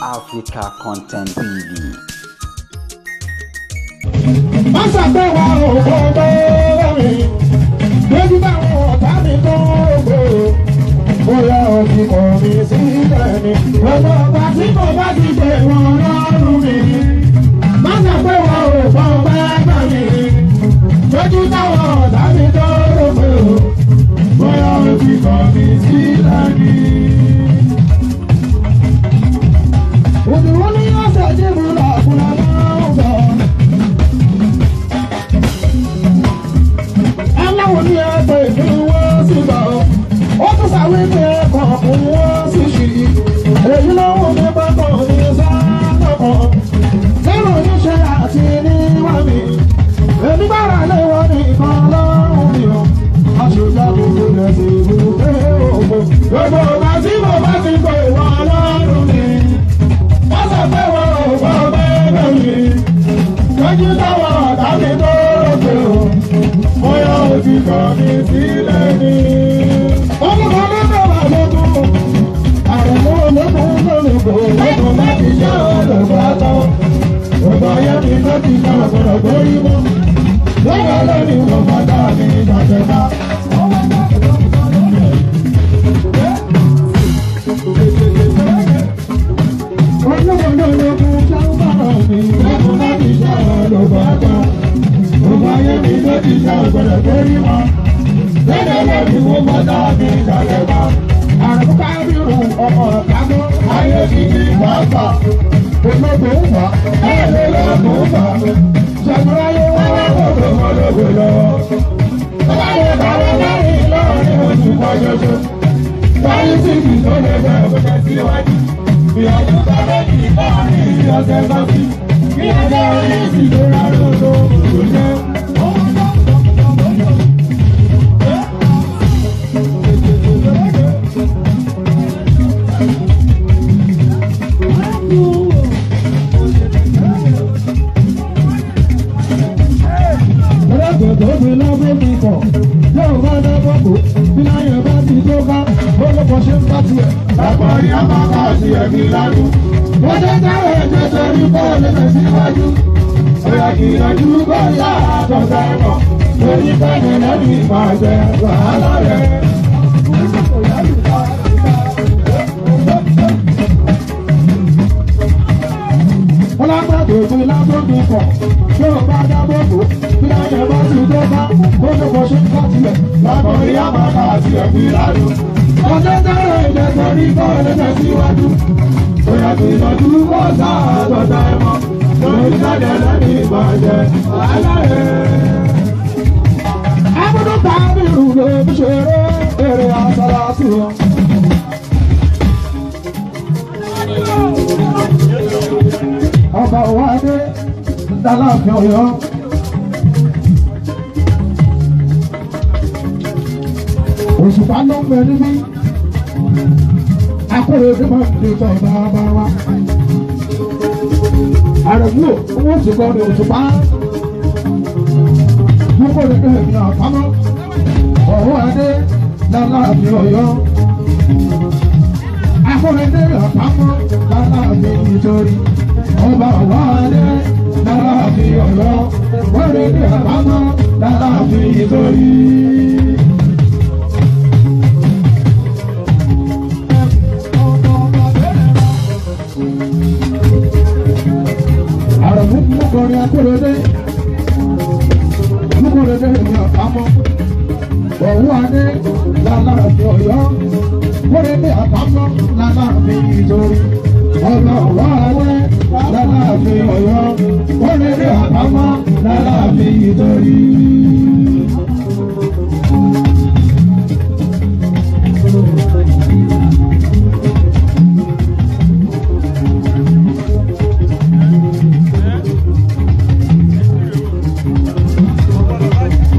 Africa Content TV. Masa pé wa ò gbogbo rẹ̀, lójú báwọn ọ̀tá mi tó gbòòrò, bóyá òfin kò rí sílẹ̀ ni. Gbogbo ọba tí kò bá ti gbé wọn lọ́rùn mi. Masa pé wa ò gbogbo ẹgbẹ́ mi, lójú báwọn ọ̀tá mi tó gbòòrò, bóyá òfin kò rí sílẹ̀ ni. Òdùwọ́ ní ọ̀sẹ̀ tí mo lọ fúnra máa ń bọ̀. Aláwọ̀ ní ẹgbẹ́ ìlú wọn sì bọ̀. Ó tún sàwé ní ẹ̀kọ́ òun wọn sì ṣì. Èyí lọ́wọ́ mi pápọ̀ ní sáàkọ̀. Lérò níṣẹ́ àti níwá mi. Èmi bára lé wọn nìkan lọ́rùn mi o. Aṣojú àbúrò rẹ̀ sì wù pé òkú. Gbogbo ọba tí mo bá ti kọ ìwọ lọ́rùn mi. Wọ́n sọ pé wọn ò gbọ́ bẹ́ẹ̀ mi. Lójú táwọn ọ̀tá mi tó rògbò. Bóyá o ti kọ̀ mí sílẹ̀ ni. Olùkọ́ ló bẹ̀ wá lógún. Àrùnmọ́ ológun lólùkọ́. Lógún bá ti ṣe olùkọ́ tán. Ògbà yẹn mi ló ti ṣe ọ̀gbọ̀dọ̀ gbórí mọ́. Lọ́wọ́ lónìí mo máa dá mi ìjàjẹ̀ká. Olùkọ́ lólùkọ́ sábà mi. Lógún bá ti ṣe olùkọ́ tán. Ògbà yẹn mi ló ti ṣe ọ̀gbọ̀dọ̀ gbórí mọ́. Lọ́wọ́ lónìí mo máa dá mi ìjàjẹ̀ká. Àrùn kábírù ọmọ ọ̀kámọ́. Ayé ti di pàápàá. Olóògbé ń fà. Ẹ̀ẹ́dẹ̀ lọ́gbọ̀n ń fà. Ṣàgbọ́n ayé wá lọ́gbọ̀n ọmọlógbò lọ. Ọlọ́run bàbá lẹ́yìn lọ́rin oṣù kan ṣoṣo. Báyìí sì kì tó lè bẹ̀rẹ̀ òkè síwájú. Ìyàwó bàbá kì í bá ní ọ̀sẹ̀ kan sí. Kí ẹjọ́ orí sì ló rà lóso kò jẹ́. Òbí lọ́gbọ́n mi kọ̀, yóò bá dábọ̀ kó, bí láyé bá ti tó ká, olùkọ́ ṣe ń bá tiẹ̀. Àpọ̀rí àmàkà sí ẹ̀mí lánú. Wọ́n jẹ́ káwé ẹ̀jẹ̀ sórí bọ́ọ̀lù tẹ̀síwájú. Ọ̀yà ìyànjú bọ́ọ̀lù àtọ̀tà ẹ̀kọ́. Lórí bẹ́ẹ̀ lẹ́nu ìpàdé wàhálà rẹ̀. Ọlọ́gbàdo òbí lọ́gbọ́n mi kọ̀, yóò bá dábọ̀ kó, bí láyé bá ti tó ká, olùkọ́ ṣe ń bá tiẹ̀. Àpọ̀rí àmàkà sí ẹ̀mí lánú. Wọ́n jẹ́ káwé ẹ̀jẹ̀ sórí bọ́ọ̀lù tẹ̀síwájú. Ọ̀yà ìyànjú bọ́ọ̀lù àtọ̀tà ẹ̀kọ́. Lórí bẹ́ẹ̀ lẹ́nu ìpàdé wàhálà rẹ̀. Abudu Kabiru ló ń ṣeré eré àsálàsì wọn. Ọba Òwádé Dáláàfin Ọ̀yọ́. Òṣùpá ló ń bẹ níbí. Akóredé máa ń dé tọ́ bàbá wa. Àrẹ̀mú owó òṣùpá ni Òṣùpá. Gbogbo rẹ̀ bẹ́ẹ̀ ni àpamọ́. Òwádé Dáláàfin Ọ̀yọ́. Akóredé àpamọ́ Dáláàfin nítorí. Ọba Òwádé Dáláàfin Ọ̀yọ́. Akóredé àpamọ́ Dáláàfin nítorí. Àrẹ̀mú kọrin Akóredé. Akóredé ni àpamọ́. Òwádé Dáláàfin Ọ̀yọ́. Akóredé àpamọ́ Dáláàfin nítorí. Ọba Òwádé Dáláàfin Ọ̀yọ́. Akóredé àpamọ́ Dáláàfin nítorí.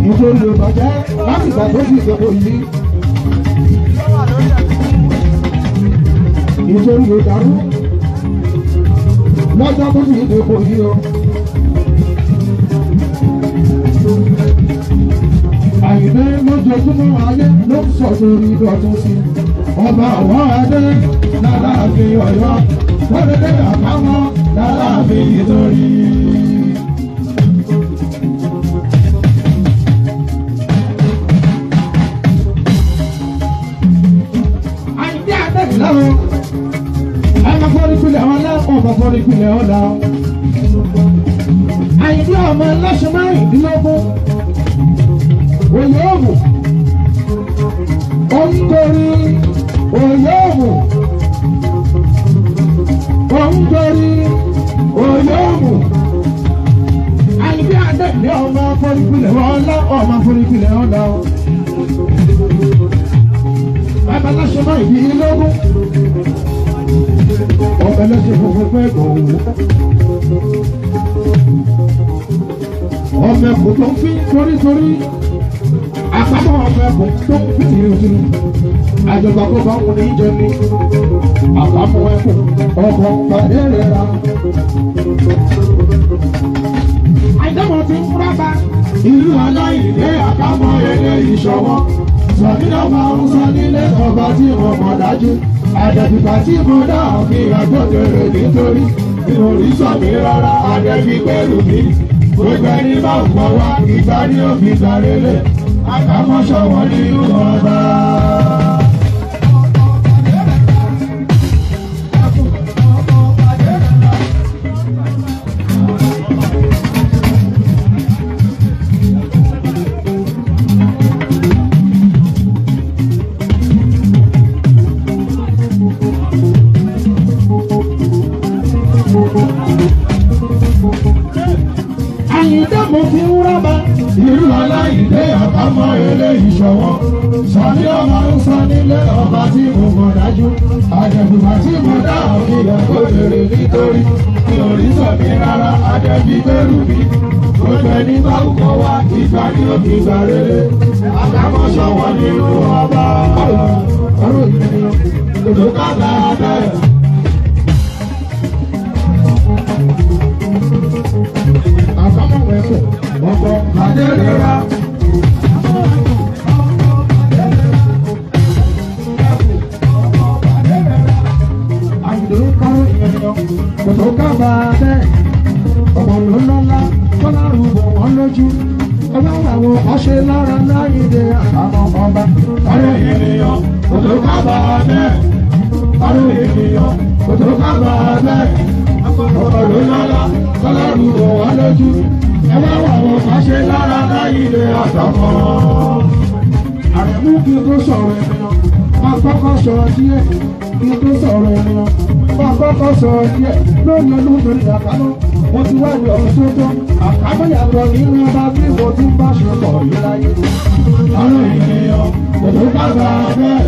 Nítorí ìbàjẹ́ láti ìgbà tó di ìdòdò yìí. Nítorí ìdàrú lọ́jọ́ tó di ìdòdò yìí o. Àyìnbé lójoojúmọ́ ayé ló ń sọ sórí ìdọ̀tún sí. Ọba Òwádé Dáláàfin Ọ̀yọ́. àkọ́rẹ́dẹ́ àkámọ́ láláàfin nítorí. àìdí àdẹ́gbẹ̀láwọ̀ ọmọ fọ́nìpìlẹ̀ ọ̀la ọmọ fọ́nìpìlẹ̀ ọ̀la àìdí ọmọ ẹlẹ́sìn márùndínlógún òyòòmù òǹtorí òyòòmù òǹtorí òyòòmù àìdí àdẹ́gbẹ̀ ọmọ fọ́nìpìlẹ̀ ọ̀la ọmọ fọ́nìpìlẹ̀ ọ̀la bàbá ẹlẹ́sìn márùndínlógún ọmọ ẹlẹ́sìn funfun pẹ́ gòwó. ọmọ ẹkùn tó ń fi torítorí àpamọ́ ọmọ ẹkùn tó ń fi tìrìtìrì àjọba tó bá wọn ní jẹ ní àpamọ́ ẹkùn ọkọ̀ pàdé rẹ̀ ra. àìdámọ̀ ti ń fúrábà ìlú aláìlé àpamọ́ eré ìṣọwọ́ sọ̀nìyàn máa ń sọ nílé ọba tí mo mọ̀ dájú àdẹ̀bìkà tí mo dá òfin àgbọ̀dẹ̀rẹ̀ nítorí ìròrí sọ̀mí rárá àdẹ̀bí pẹ̀lú mi. gbogbo ẹni bá ń pọ̀ wá ìgbà ní òfin gbàrélé àkàmọ́ṣọ́ wọn nínú ọba. ìlú aláìlé àkámọ́ ilé ìṣọwọ́ sani ọmọ ń sọ nílé ọba tí mo mọ̀ dájú àjẹ̀bùbà tí mo dá òkìlẹ̀ kó lèrè nítorí mi ò rí sọ̀mí rárá àjẹ̀bí gbèrú mi gbogbo ẹni bá ń kọ́ wá ìgbà ní òbí gbà rere àkámọ́ ṣọwọ́ nínú ọba ọ̀rọ̀ ìgbìyànjú kòtò kábà bẹ́ẹ̀. àkámọ́ wẹ̀kọ̀ ọkọ̀ àdéhùrà. Kòtò kábà bẹ́ẹ̀ ọmọ ló lọ́lá kọ́lárù bò wọ́n lójú ọba làwọn ọṣẹ lára láyé àmọ́ ọba. ọ̀rẹ́ ènìyàn kòtò kábà bẹ́ẹ̀ ọ̀rẹ́ ènìyàn kòtò kábà bẹ́ẹ̀ ọmọ ló lọ́lá kọ́lárù bò wọ́n lójú ọba làwọn ọṣẹ lára láyé àtàmọ́. àrẹ̀mú kí n tó sọ̀rọ̀ ènìyàn máa kọ́kọ́ sọ̀rọ̀ díẹ̀ kí n tó sọ̀rọ̀ ènìyàn máa kọ́kọ́ sọ̀rọ̀ díẹ̀ lórí olóògbé àkámọ́ mo ti wá ní ọ̀rọ̀ tó tọ́ àkámọ́ yàtọ̀ nínú ọba tí mo ti ń bá ṣe pọ̀ rí láyé. ọ̀rọ̀ ènìyàn kò tó kábà bẹ́ẹ̀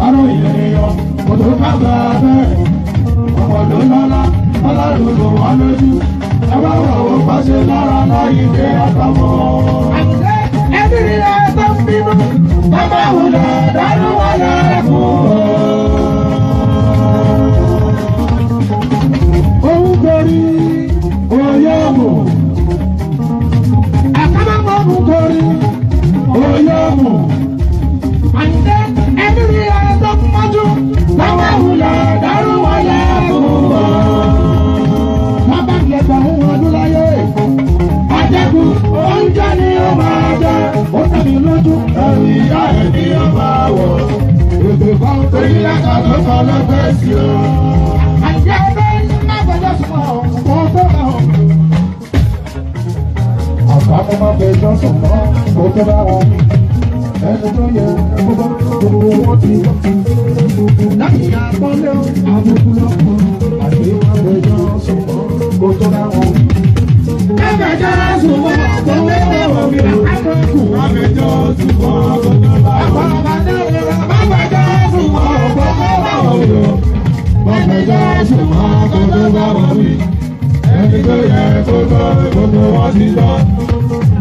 ọ̀rọ̀ ènìyàn kò tó kábà bẹ́ẹ̀ ọ̀pọ̀ ló lọ́lá ọlọ́run ló wá lójú ẹ bá wà ó pàṣẹ lára láyé dé àkámọ́. ẹbí rí ẹ tó ń bínú bàbá wùlẹ̀ dánú wọlé fún torí oyèmù àkàmọ́mọ́mù torí oyèmù àyíndé ẹbí rí ẹjọ́ mọ́jú bàbá wulẹ̀ dárú wọlé fún wa. bàbá ìlẹ̀gbẹ̀rún ọdún láyé àjẹkù oúnjẹ ni ó máa jẹ ó tẹ̀mí lójú ẹ̀rù ìyá ẹ̀ ni ó máa wọ̀ ètò kan torí lẹ́ka tó kọ́ lọ́gbẹ́ sí o. àyíndé ẹgbẹ́ àpapọ̀ máa fẹ́ jọ́sùn mọ́ kó tó bá wọn ẹni tó yẹ kó bá gbogbo wọn ti láti àpọ́nlé àbùkù lọ́pọ̀ àti máa fẹ́ jọ́sùn mọ́ kó tó bá wọn. ẹgbẹ́ jọ́sùn mọ́ kó tó bá wọn bí àpapọ̀ máa fẹ́ jọ́sùn mọ́ kó tó bá wọn. àpapọ̀ máa fẹ́ jọ́sùn mọ́ kó tó bá wọn. máa fẹ́ jọ́sùn mọ́ kó tó bá wọn bí ẹni tó yẹ kó gbọ́ gbogbo wọn ti gbọ́.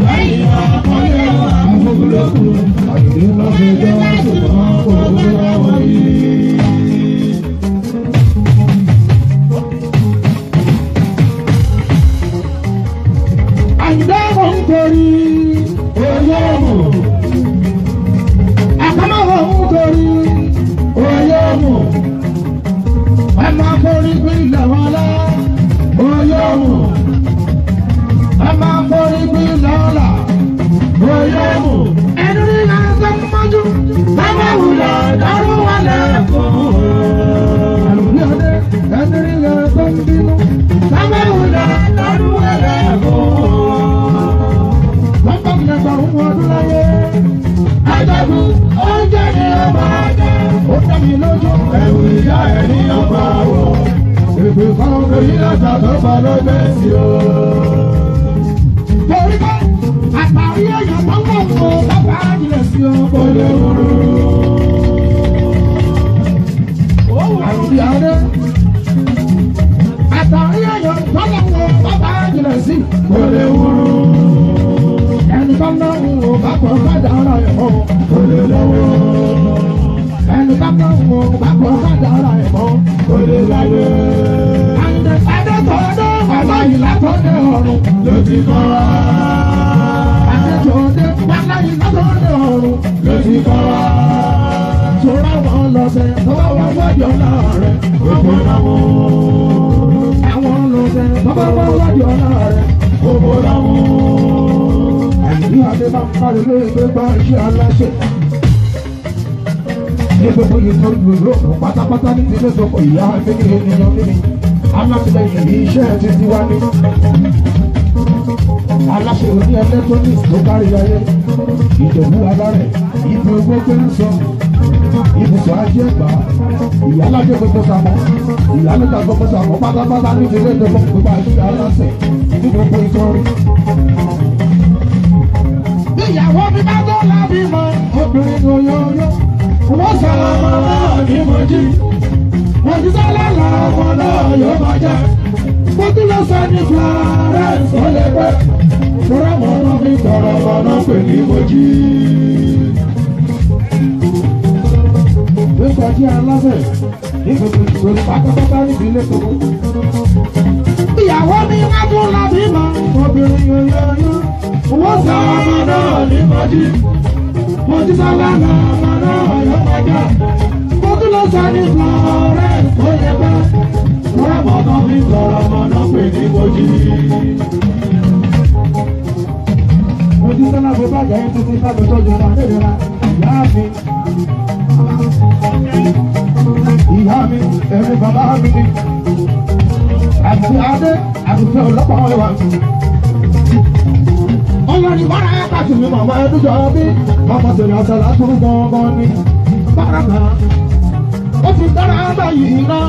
lẹ́yìn àpọ́nlé àfọwọ́lọ́kù àdìdí lọ́fẹ̀ẹ́jọ́ ṣùgbọ́n kò tó bá wọn yìí. àyìndé mò ń torí oyèmù àkàmọ́ mò ń torí oyèmù máa forí bí lọ́wọ́lá oyè mú. Ẹ máa forí bí lọ́la oyè mú. Ẹnu rí náà tó ń mọ́jú. Bàbá wùlọ̀ lọ́rùn wà lẹ́kọ̀ọ́. Àlùbí ọdẹ ẹnu rí náà tó ń bínú. Bàbá wùlọ̀ lọ́rùn wà lẹ́kọ̀ọ́. Bàbá mi lẹ́gbàrún ọdún láyé. Àjọ̀dún oúnjẹ ni ọba jẹ. Ó dá mi lójú. Ẹ̀wù ìyá ẹ̀ ní ọba wọ̀. Èpè kan lórí lọ́jà tó bá lọ́gbẹ́ sí o. Torí pé àtàrí èèyàn tó ń bọ̀ fún bàbá àjìnlẹ̀ sí o. Kò lè wúrú. Àrùbí adé. Àtàrí èèyàn tó ń bọ̀ fún bàbá àjìnlẹ̀ sí. Kò lè wúrú. Ẹni tó ń náà ń wò bá kọ́ kájà ara ẹ̀ mọ́. Kò lè lọ́wọ́. Ẹni tó ń náà ń wò bá kọ́ kájà ara ẹ̀ mọ́. Kò lè láyé. Adétọ́dé bàbá yìí látọ́dé ọ̀run ló ti kọ́ wa. Adétọ́dé bàbá yìí látọ́dé ọ̀run ló ti kọ́ wa. Sọ̀rọ̀ àwọn lọ́sẹ̀ tó bá wà wájú ọ̀la rẹ̀ gbogbo náà mú. Àwọn lọ́sẹ̀ tó bá wà wájú ọ̀la rẹ̀ gbogbo náà mú. Ẹ̀yìn adé máa ń parí lóye bá iṣẹ́ aláṣẹ. Ní gbogbo ìtọ́jú ìlú pátápátá ní ilé ìsọ̀kò ìyá kékeré ènìyàn mímí. Alátìlẹyìn ní iṣẹ́ títí wá ní. Aláṣẹ òní electronics tó kárí ayé. Ìjọ̀bú alárẹ̀, ìbò gbogbo ń sọ. Ibùsọ̀ ajé ẹ̀gbá. Ìyálàjẹ gbogbo sàmọ́. Ìyálàjẹ gbogbo sàmọ́ pátápátá ní ilé ìsọ̀kò gbogbo àṣìṣe aláṣẹ ní gbogbo ìtọ́rí. Ìyàwó mi bá tó lábí mọ́. Obìnrin oyóyó. Wọ́n sọ̀rọ̀ ọmọ náà ní mojí. Mojí sọ́lá la ọmọ náà yóò máa jẹ́. Mo tún lọ sọ ní Florence ó lè pẹ́. Fúnra mọ́ náà fi tọrọ ọmọ náà pè ní mojí. Nígbà tí aláṣẹ ní gbogbo ìṣòro pátápátá níbi ilé tó kú. Ìyàwó mi wá tún lábí mọ́. Obìnrin oyóyó. Wọ́n sọ̀rọ̀ ọmọ náà ní mojí. Mojí sọ́lá la ọmọ náà yóò máa jẹ́. Mo tún lọ sọ ní Florence ó lè pẹ́. Fúnra mọ́ náà fi tọrọ ọmọ náà pè ní mojí. Mojí sọ́lá bó bá jẹ́ títí sábẹ́ tọ́jú ọmọ àdéhùn ìyá mi. Ìyá mi, ẹ̀rí bàbá mi ni. Àti adé, àtúnṣe ọlọ́pàá ẹwà. Ọlọ́ni bára ẹ̀ pàṣẹ mi màmá ẹdújọ́ bí. Màmá tẹ̀lé ọ̀sẹ̀ látúrú gangan ni. Bára kan, ó ti dára báyìí ná.